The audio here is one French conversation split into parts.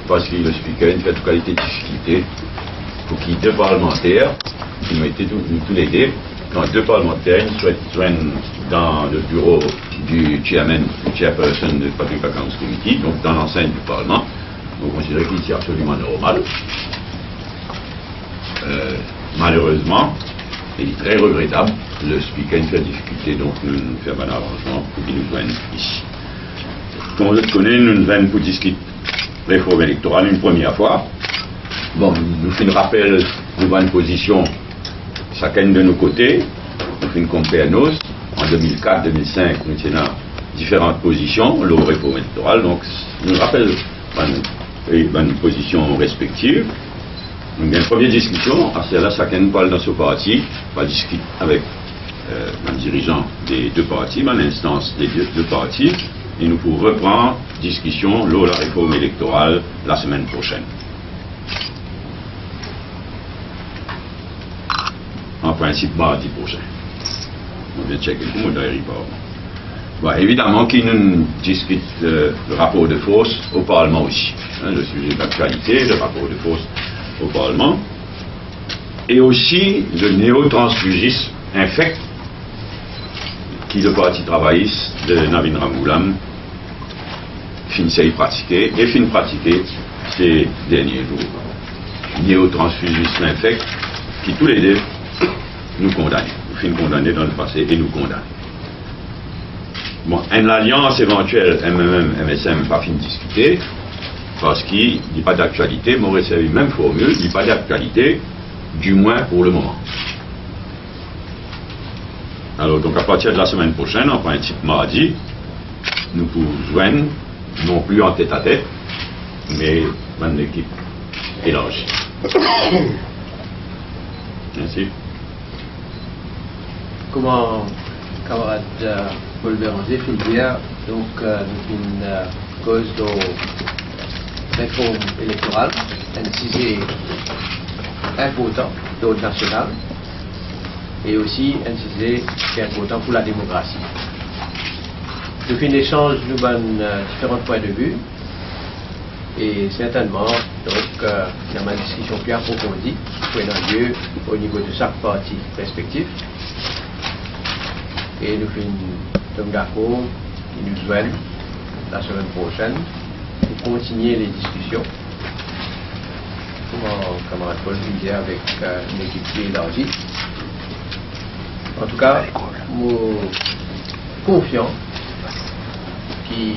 parce que le speaker a fait toute qualité de difficulté pour qu'il y ait deux parlementaires qui ont été tous les deux, quand deux parlementaires soient dans le bureau du chairperson du Public Accounts Committee, donc dans l'enceinte du Parlement. Donc on considère qu'il est absolument normal. Malheureusement, il est très regrettable, le speaker a fait difficulté, donc nous faisons un arrangement pour qu'il nous joigne ici. Comme vous le connaissez, nous venons pour discuter réforme électorale une première fois. Bon, nous faisons un rappel de bonne position chacun de nos côtés. Nous faisons une comparaison. En 2004-2005, nous tenons différentes positions, la réforme électorale. Donc, nous rappelons une position respective. Nous avons une première discussion. À celle-là, chacun parle dans son parti, va discuter avec un dirigeant des deux partis, à l'instance des deux partis. Et nous pourrons reprendre discussion lors de la réforme électorale la semaine prochaine. En principe, mardi prochain. On vient de checker tout le monde derrière. Bon, évidemment, qui nous discute le rapport de force au Parlement aussi. Hein, le sujet d'actualité, le rapport de force au Parlement. Et aussi le néo-transfugisme infect qui le Parti travailliste de Navin Ramgoolam finissait de pratiquer et finit de pratiquer ces derniers jours. Néo-transfugisme infect qui tous les deux nous condamnent. Nous finissons condamnés dans le passé et nous condamnent. Bon, une alliance éventuelle MMM-MSM pas fini de discuter parce qu'il n'y a pas d'actualité, m'aurait servi même formule, il n'y a pas d'actualité, du moins pour le moment. Alors, donc à partir de la semaine prochaine, en principe mardi, nous pouvons joindre, non plus en tête à tête, mais dans l'équipe élargie. Merci. Comment, camarade Paul Béranger, fait dire, donc, une cause de réforme électorale, un sujet important de l'ordre national, et aussi un sujet qui est important pour la démocratie. Depuis un échange, nous avons différents points de vue, et certainement, donc, il y a une discussion plus approfondie qui a lieu au niveau de chaque parti respectif. Et nous sommes d'accord qui nous joignent la semaine prochaine pour continuer les discussions. Comme camarade Paul disait, avec une équipe plus élargie. En tout cas, nous confiants qui,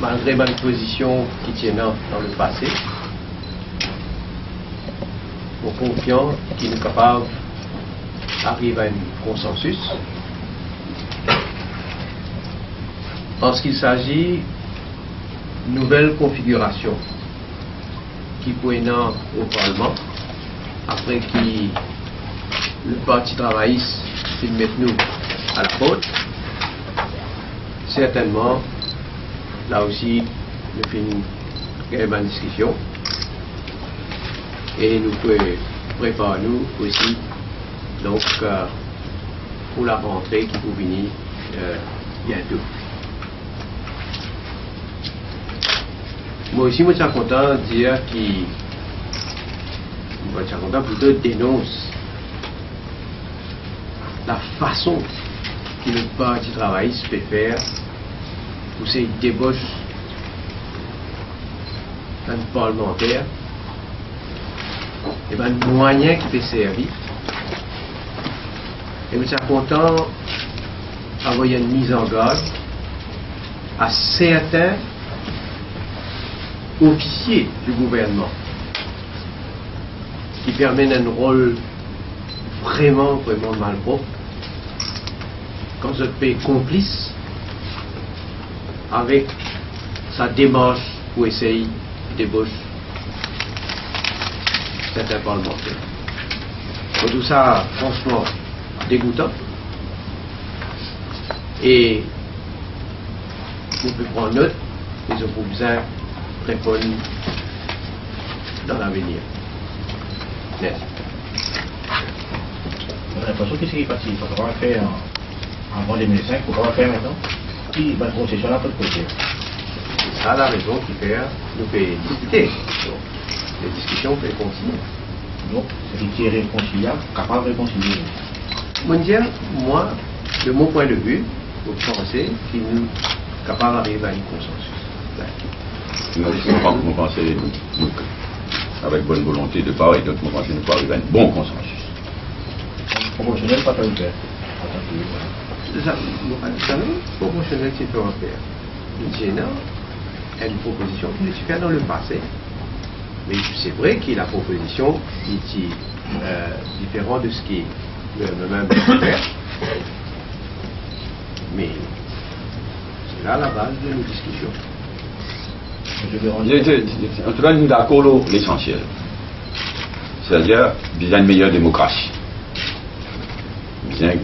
malgré ma position qui tient dans le passé, nous confiants qui sont capables d'arriver à un consensus. En ce qu'il s'agit d'une nouvelle configuration qui pointe au Parlement, après que le Parti travailliste s'est mis nous à la faute, certainement, là aussi, nous finissons une discussion et nous pouvons préparer nous aussi donc, pour la rentrée qui peut venir bientôt. Moi aussi, je suis content de dire qu'il plutôt dénonce la façon que le Parti travailliste peut faire pour ces débauches d'un parlementaire et un moyen qui peut servir. Et je suis content d'avoir une mise en garde à certains officiers du gouvernement qui permettent un rôle vraiment malpropre quand je peux être complice avec sa démarche pour essayer de débaucher certains parlementaires. Donc, tout ça, franchement, dégoûtant. Et vous pouvez prendre note des opposants répondre dans l'avenir. Merci. J'ai l'impression qu'est-ce qui est parti. Il faut avoir fait avant 2005, il faut avoir fait maintenant. Qui va concession là, pas de côté. c'est ça la raison qui fait nous fait discuter. Donc, les discussions peuvent continuer. Donc, c'est qui est réconciliable, capable de réconcilier. Moi, de mon point de vue, vous pensez qu'il est capable d'arriver à un consensus. Vous pensez, avec bonne volonté de part et d'autre, vous pensez que nous pouvons arriver à un bon consensus. Proportionnel, pas très ouvert. Vous savez, proportionnel, c'est européen. Jenna a une proposition qui a fait dans le passé. Mais c'est vrai qu'il y a la proposition qui est différente de ce qui est même faire. Mais c'est là la base de nos discussions. En tout cas, nous sommes d'accord sur l'essentiel. C'est-à-dire, il y a une meilleure démocratie. C'est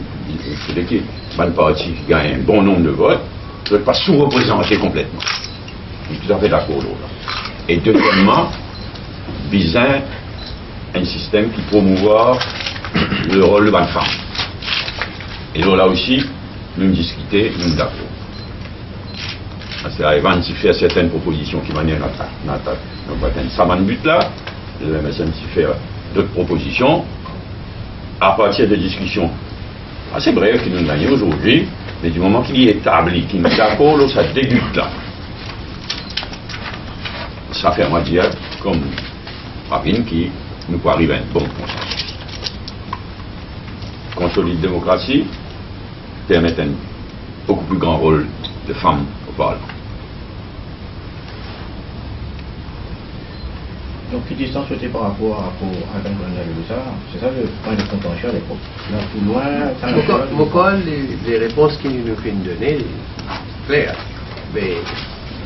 qu'il y a une partie qui gagne un bon nombre de votes, ne doit pas sous-représenter complètement. Je suis tout à fait d'accord là. Et deuxièmement, besoin un système qui promouvoit le rôle de la femme. Et là aussi, nous discutons, nous sommes d'accord. C'est à Evan qui fait certaines propositions qui manièrent ça va but là, le MSM qui fait d'autres propositions à partir de discussions assez brèves qui nous gagnent aujourd'hui, mais du moment qu'il est établi, qu'il est d'accord, ça débute là. Ça fait moi dire, comme Rabin, qui nous peut arriver à un bon consensus. Consolide démocratie, permet un beaucoup plus grand rôle de femmes au Parlement. Donc, qui distance souhaitée par rapport à la de ça, c'est ça le point de contention à l'époque. Là, plus loin, Pourquoi les réponses qu'il nous fait donner, claires. Mais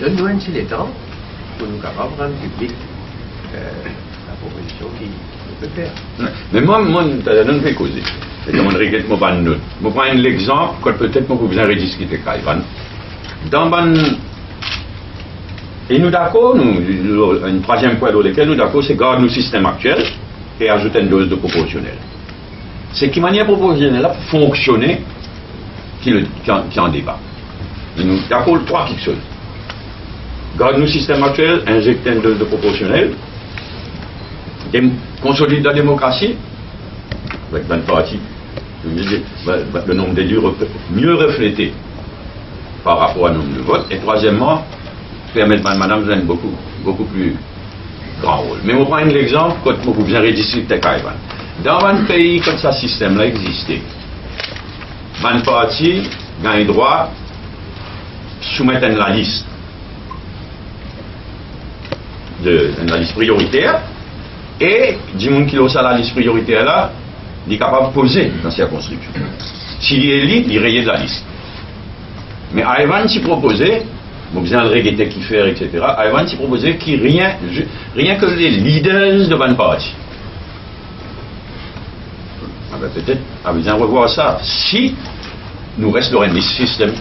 donne-nous un petit temps pour nous capables de rendre public la proposition qu'il peut faire. Mais moi, je ne fais causer. Je ne regrette pas de note. Je prends l'exemple, que peut-être que vous avez rediscuté avec Ivan. Dans et nous d'accord, un troisième point dans lequel nous d'accord, c'est garder le système actuel et ajouter une dose de proportionnel. C'est qui manière proportionnelle là pour fonctionner qui en débat. Et nous d'accord trois quelque chose. Garder le système actuel, injecter une dose de proportionnel, et consolider la démocratie avec 20 parties, le nombre d'élus mieux reflété par rapport au nombre de votes, et troisièmement, permettre à madame de beaucoup plus grand rôle. Mais on prend un exemple, quand vous bien rediscuter avec Ivan. Dans un pays comme ça, ce système-là existait, une partie gagne droit soumettre la liste prioritaire, et du monde qui a ça la liste prioritaire là, il est capable de poser dans sa circonscription. S'il est élu, il raye de la liste. Mais Ivan s'y proposait, vous besoin de regretter qui faire, etc. Ivan s'y proposait qu'il rien que les leaders de Ban Party. Peut-être à besoin de revoir ça si nous restons dans le système.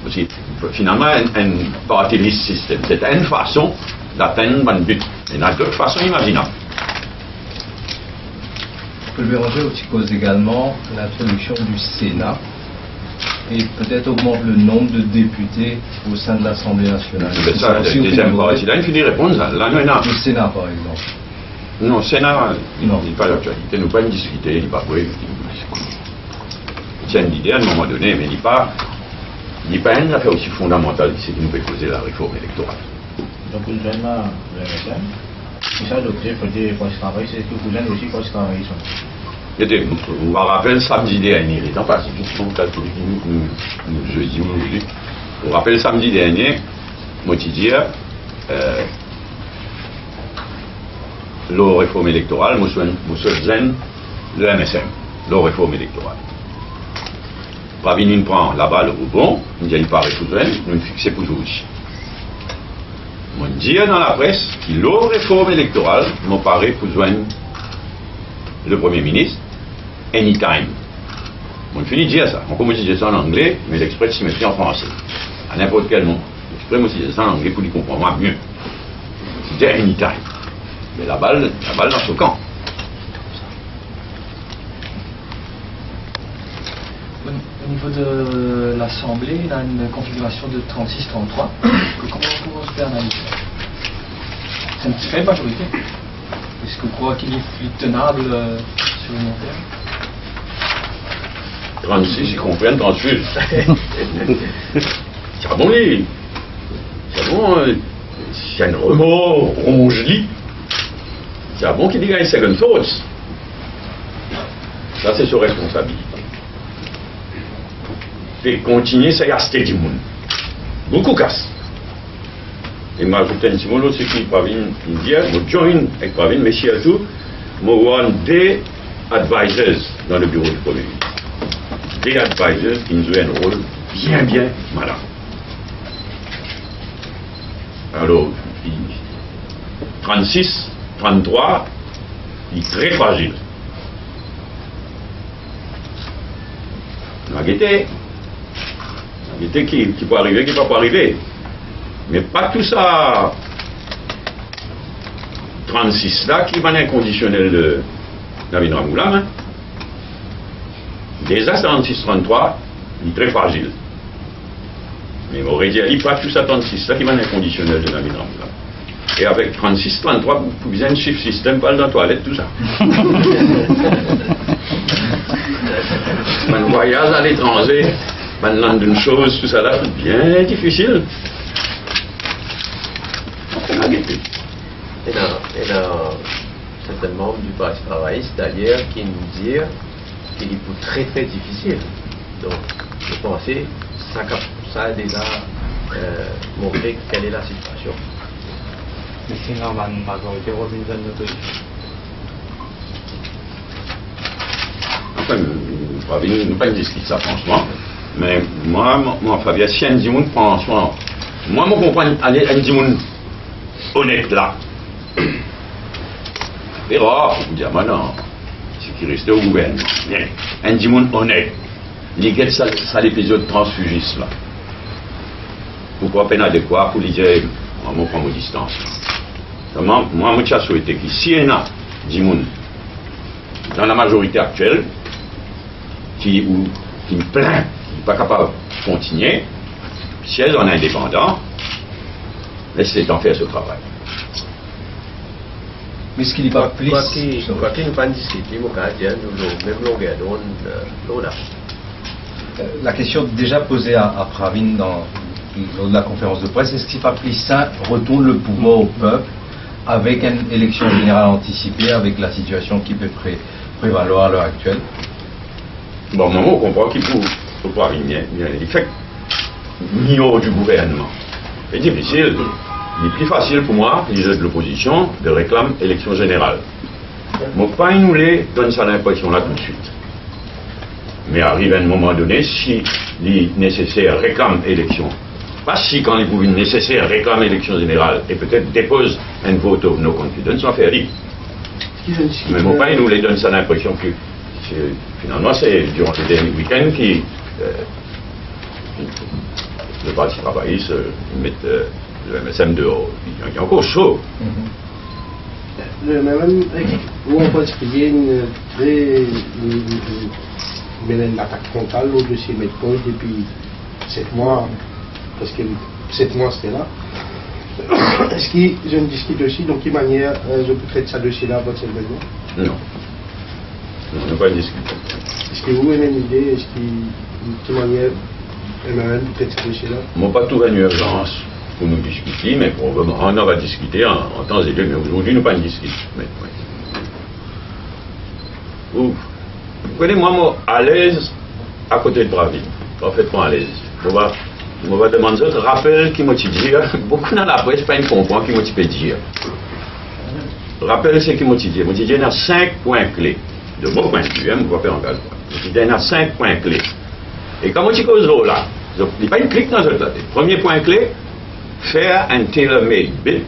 Parce que finalement, un party list système, c'est une façon d'atteindre un but. Il y a d'autres façons imaginables. Le Béranger aussi cause également l'introduction du Sénat et peut-être augmente le nombre de députés au sein de l'Assemblée nationale. C'est ça, le deuxième parti. Là, il finit de répondre. Là, nous, le Sénat, par exemple. Non, le Sénat, il n'est pas l'actualité. Nous pas discuter, il n'est pas prêt. Il tient une idée à un moment donné, mais il n'est pas une affaire aussi fondamentale que ce qui nous fait causer la réforme électorale. Donc, vous avez le MSM. C'est ça, l'objet pour dire qu'on se travaille, c'est que vous avez aussi qu'on se travaille. Je me rappelle samedi dernier, étant pacifique, jeudi ou aujourd'hui, je me rappelle samedi dernier, moi je dis, la réforme électorale, moi je suis le MSM, la réforme électorale. Rabin prend là-bas le rebond, il dit il paraît tout seul, nous fixons pour aujourd'hui. On dit dans la presse que la réforme électorale m'apparaît pour joindre le Premier ministre anytime. On finit de dire ça. On commence à dire ça en anglais, mais l'exprès s'y met en français. À n'importe quel moment. L'exprès aussi dit ça en anglais pour lui comprendre mieux. C'était anytime. Mais la balle dans ce camp. Au niveau de l'Assemblée, il a une configuration de 36-33. Comment se fait analyser? C'est une faible majorité. Est-ce que vous croyez qu'il est tenable sur le long terme? 36, ils comprennent 38. C'est bon, les. C'est bon, c'est un remords ronge-lit. C'est bon qu'il dirait une seconde force. Ça, c'est sa responsabilité. Fait continuer, ça y a acheté du monde. Beaucoup casse. Et moi, j'ajoute un petit mot, l'autre, c'est qu'il parvient à dire, je join avec Pravin, mais surtout, je vois des advisors dans le bureau du Premier ministre. Des advisors qui nous jouent un rôle bien malin. Alors, 36, 33, il est très fragile. La gaieté qui peut arriver, qui ne peut pas arriver. Mais pas tout ça. 36 là, qui va inconditionnel de David Ramoulam. Hein. Déjà 36-33, il est très fragile. Mais m'aurait dit, il pas tout ça 36 là qui va inconditionnel de David Ramoulam. Et avec 36-33, vous pouvez un chiffre système, pas dans la toilette, tout ça. Un voyage à l'étranger, maintenant d'une chose, tout ça là, c'est bien difficile. Il y a certains membres du Parti travailliste d'ailleurs qui nous disent qu'il est très très difficile. Donc, je pensais que ça a déjà montré quelle est la situation. Mais c'est normal, une majorité Robinson d'opposition. Enfin, nous pas discuter ça franchement. Mais moi, Fabien, si un dit franchement, moi, je comprends un dit honnête là. C'est rare, je vous dire, maintenant, c'est qui restait au gouvernement. Un dit honnête. L'iguette, ça l'épisode transfugiste là. Pourquoi peine adéquat pour lui dire, moi, je prends mes distances. Moi, je souhaite que si il y en a dit dans la majorité actuelle, qui me plaint, qui n'est pas capable de continuer, si elles en est indépendant, laissez-les en faire ce travail. Mais ce qu'il n'est pas plus... Quoi qu'il nous pas discuter, nous même longueur d'onde là. La question déjà posée à Pravin lors de la conférence de presse, est-ce que c'est pas plus simple, retourne le pouvoir au peuple avec une élection générale anticipée, avec la situation qui peut prévaloir à l'heure actuelle? Bon, moment, on comprend qu'il faut pas venir. Il fait niveau du gouvernement. C'est difficile. Il est plus facile pour moi, leader de l'opposition, de réclamer élection générale. Mon pas nous les donne ça l'impression là tout de suite. Mais arrive à un moment donné, si il nécessaire réclame élection, pas si quand il est nécessaire réclame élection générale et peut-être dépose un vote of no confidence, on fait rien. Mais mon pas nous les donne ça l'impression que finalement, c'est durant le dernier week-end qui le Parti travailliste met le MSM dehors. Il est encore chaud. Même où on pense qu'il y a une très une attaque frontale au dossier Medpost depuis 7 mois, parce que 7 mois c'était là. Est-ce que je ne discute aussi, donc quelle manière je peux traiter ce dossier-là à votre événement? Non. On ne va pas discuter. Est-ce que vous avez une idée? Est-ce que de quelle manière MRN traite ce dossier-là? On n'a pas tout une urgence pour nous discuter, mais on en va discuter en temps et lieu. Mais aujourd'hui, nous ne pas discuter. Vous voyez, moi, à l'aise à côté de Pravin. Parfaitement à l'aise. On va demander un rappel qui m'a dit. Beaucoup dans la presse, pas une comprendre qui m'a dit. Rappel, c'est qui m'a dit. Il y a 5 points clés. De mon point de vue, on va faire un calcul. Il y a 5 points clés. Et comme on dit que là, il n'y a pas une clique dans cette tête. Premier point clé, faire un tailor-made bill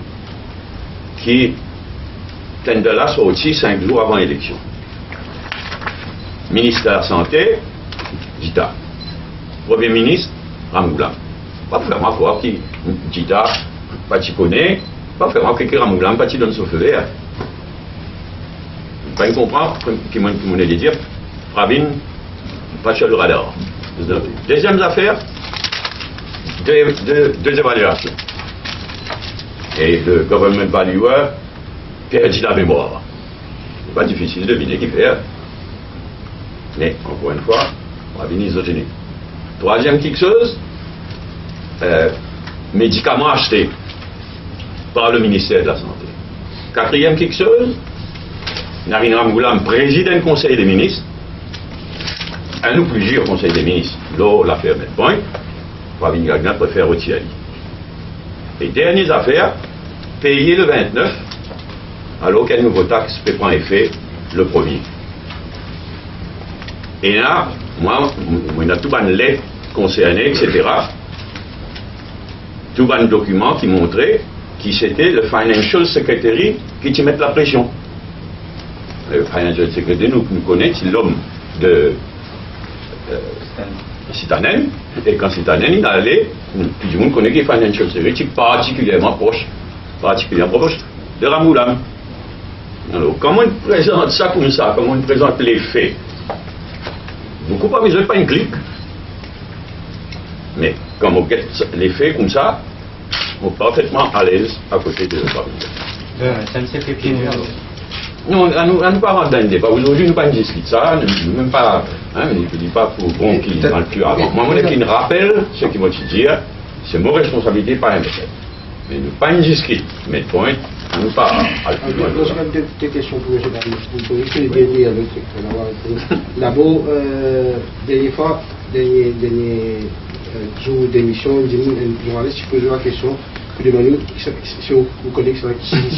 qui tend de là sortir 5 jours avant l'élection. Ministère de la Santé, Dita. Premier ministre, Ramoulam. Pas vraiment quoi qui Dita, pas tu connais, pas vraiment que Ramoulam, pas tu donnes son feu vert. Pas comprendre, qui m'a dit dire, Pravin, pas sur le radar. Deuxième affaire, deux évaluations. Et le government valuer perdit la mémoire. C'est pas difficile de deviner qui fait. Mais, encore une fois, on va venir isogénique. Troisième quelque chose, médicaments achetés par le ministère de la Santé. Quatrième quelque chose, Narendra Moulam, président du Conseil des ministres, un ou plusieurs conseils des ministres, lors l'affaire Medpoint, Pravin Gagnon préfère retirer. Et dernière affaire, payer le 29, alors qu'un nouveau taxe peut prendre effet le 1er. Et là, moi, on a tout les lettres concernées, etc. Tout un document qui montrait qui c'était le Financial Secretary qui te met la pression. Le Financial Secretary, nous connaissons, c'est l'homme de Sitanen, et quand Sitanen il allait, tout le monde connaît que le Financial Secretary particulièrement proche de Ramoulam. Alors, comment on présente ça comme ça, comment on présente les faits? Beaucoup pas besoin de pas un clic. Mais quand on get les faits comme ça, on est parfaitement à l'aise à côté de la SNCF. Non, on ne pas rentrer dans le débat. Aujourd'hui, nous ne pas discuter ça, nous même pas, je ne dis pas pour bon qui dans le cul avant. Moi, je me rappelle ce qu'ils vont te dire, c'est mon responsabilité, pas un médecin. Mais nous pas discuter. Mais point, nous pas à Je vais deux questions pour M. Barnier. Vous pouvez que les derniers avec là-bas, dernière fois, dernier jour d'émission, un journaliste qui pose la question, pour demander si vous connaissez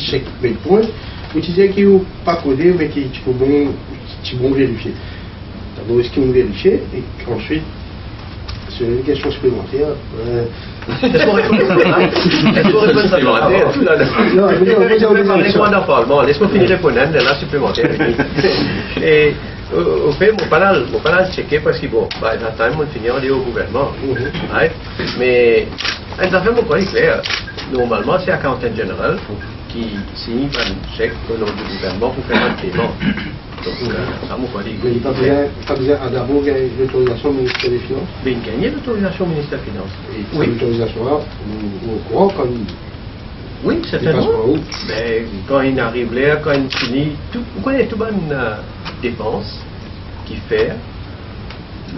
chaque point. Vous disiez qu'il n'est pas codé, mais qu'il faut bon vérifier. D'abord, est-ce qu'ils vont vérifier? Et ensuite, c'est une question supplémentaire. Laisse-moi répondre supplémentaire. Non, je vais parlement. Laisse-moi finir répondre, là, supplémentaire. Et au fait, mon panel checké parce que bon, by that time, on finit au gouvernement. Mais, un affaire, mon point clair. Normalement, c'est l'accountant général qui signe un chèque au nom du gouvernement pour faire un paiement. Donc, ça m'a pas dit. Mais il n'y a pas besoin d'abord gagner l'autorisation du ministère des Finances. Mais il gagne l'autorisation du ministère des Finances. Et cette autorisation-là, au courant, comme. Oui, certainement. Mais quand il arrive là, quand il finit, vous connaissez tout bonne dépense qu'il fait,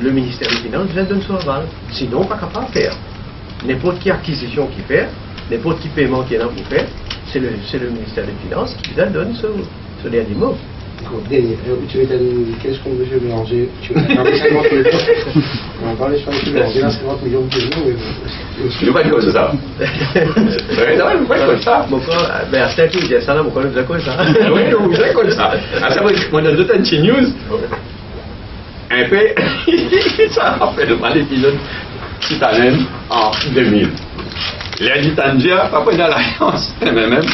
le ministère des Finances vient donner son aval. Sinon, pas capable de faire. N'importe quelle acquisition qu'il fait, n'importe quel paiement qu'il y a pour faire, c'est le ministère des Finances qui lui donne ce dernier mot. Dernier, qu'est-ce qu'on veut mélanger? Tu veux parler 50 millions? On va parler sur les mélanger là 50 millions de euros. Je ne pas comme ça. Non, je pas comme ça. Ben, c'est un qui disait ça là, pourquoi nous faisons comme ça? Oui, nous faisons comme ça. À savoir, on a d'autres news. Un peu, ça rappelle l'épisode Titanen en 2000. Les Gitandia, pas pour l'alliance, MMM.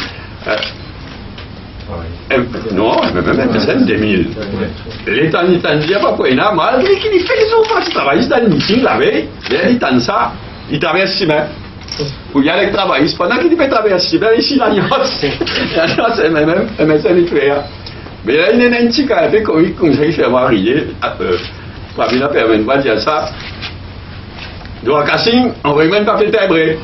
Non, MMM, c'est 2000. L'État Gitandia, pas pour l'État, malgré qu'il fait les autres, il travaille dans le meeting la veille, les Gitansa, il travaille à 6 mains. Où il y a les travaillistes, pendant qu'il fait travailler à 6 mains, ici l'alliance, MMM, MSN est clair. Mais là, il y a un petit cas un peu comique, comme ça, il fait marier. Pravina permet pas de dire ça. Donc, à Cassim, on ne va même pas faire timbré.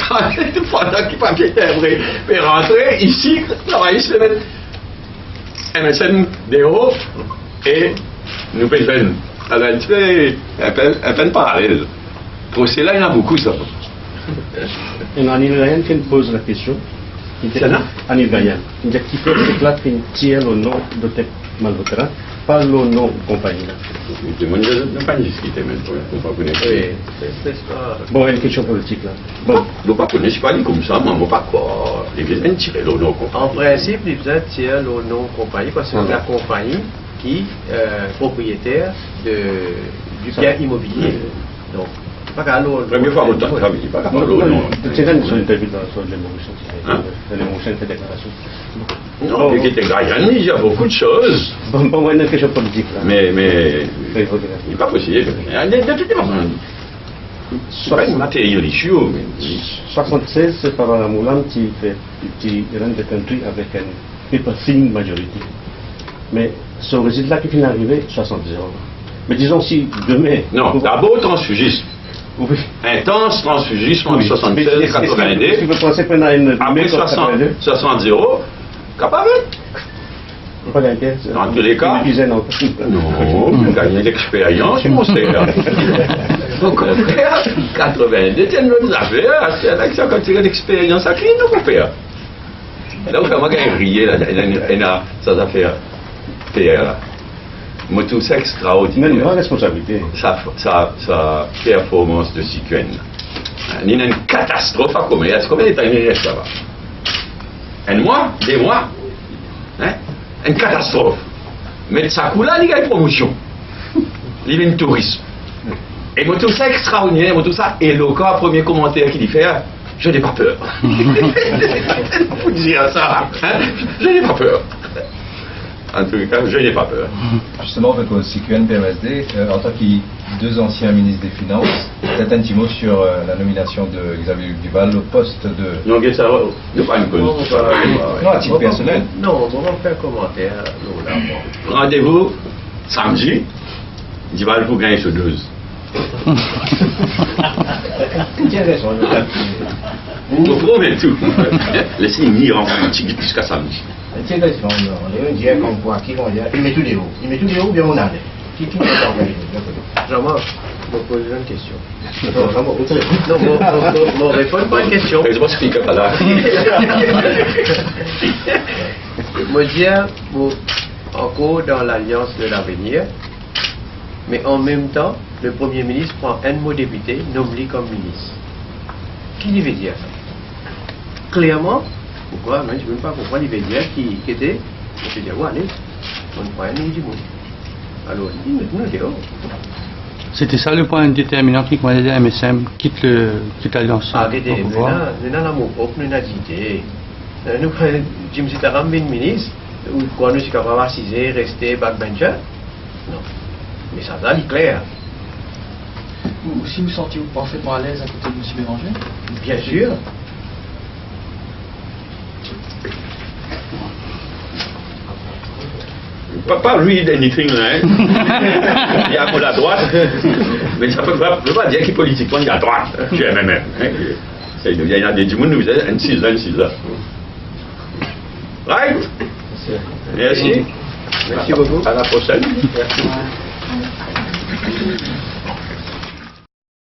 Pendant qu'il pas fait timbré, peut rentrer ici, travailler, se mettre MSN DO et nous payons. Alors, il fait un peu parallèle. Pour cela, il y en a beaucoup, ça. Il y a un Israélien qui pose la question. Un Israélien. Il dit qu'il faut que la fin tire le nom de tes malvotrants, pas le nom de compagnie. Je ne pas discuter même, on ne pas connaître. Bon, il y a une question politique là. Bon, on ne pas connaître pas comme ça, mais on ne va pas quoi. Les gens tirent le nom compagnie. En principe, les gens tirent le nom compagnie parce que c'est la compagnie qui est propriétaire du bien immobilier. Donc, pas qu'à l'eau. Première fois, on t'a dit pas qu'à l'eau. C'est une interview sur l'émotion. L'émotion, c'est déclaration. Non, il y a beaucoup de choses. Bon, on va une question politique là. Mais il n'est pas possible. De toute façon, c'est pas une matière issue. 76, c'est par la Moulam qui rend le country avec une people thin majorité. Mais ce résultat qui finit d'arriver, 70 ans. Mais disons si demain... Non, d'abord transfugisme. Oui. Intense transfugisme en Oui. 76 et 82. Si vous pensez qu'on a une... Après 60-0, capable. Pas d'inquiète. Dans tous les cas. Non, vous gagnez l'expérience, mon frère. Au contraire, 82, c'est une autre affaire. C'est l'élection quand tu as l'expérience à créer, non, mon père. Là, où moi, j'ai rié, là, il a sa affaire. Là. Moi, tout ça extraordinaire. Mais une grande responsabilité. Sa performance de Sikuen. Il y a une catastrophe à commettre. Est-ce combien d'états il reste là-bas? Un mois? 2 mois? Hein? Une catastrophe. Mais ça coule là, il y a une promotion. Il y a un tourisme. Et moi, tout ça extraordinaire, moi, tout ça éloquent. Premier commentaire qu'il y fait, je n'ai pas peur. Vous dire ça, hein? Je n'ai pas peur. En tout cas, je n'ai pas peur. Justement, avec aussi QNPMSD, en tant que 2 anciens ministres des Finances, peut-être un petit mot sur la nomination de Xavier Duval au poste de... Non, ça ne pas une cause. Non, à titre personnel. Non, on va faire un commentaire. Rendez-vous samedi. Duval pour gagner sur 12. Vous promettez tout. Laissez-nous venir en petit jusqu'à samedi. C'est la question, on dit qu'on voit qui vont dire, il met tous les hauts. Il met tous les hauts, bien on a. Qui va organiser? Jean-Marc, je me pose une question. Non, je réponds pas à une question. Je vais expliquer pas là. Moi, je dis, encore dans l'Alliance de l'avenir, mais en même temps, le Premier ministre prend un de nos députés, nomme-lui comme ministre. Qui veut dire ça? Clairement, pourquoi? Mais je ne sais même pas pourquoi il veut dire qui était. Je vais dire, ouais, allez, on prend un ministre du monde. Alors, il dit, nous, dehors. C'était ça le point déterminant qui m'a dit à MSM quitte l'Alliance. Arrêtez, nous avons l'amour propre, nous avons dit, nous, Jim Sitaram, ministre, ou quoi, nous sommes capables d'assiser, rester backbencher? Non. Mais ça, c'est clair. Ou si vous sentiez-vous parfaitement à l'aise à côté de M. Béranger? Bien sûr. Pas read anything là. Il y a pour la droite, mais ça ne peut pas dire qu'il est politiquement il y a droite, du MMM. Il y a des gens qui nous disent un 6 ans. Right? Merci. Merci beaucoup. À la prochaine. Merci.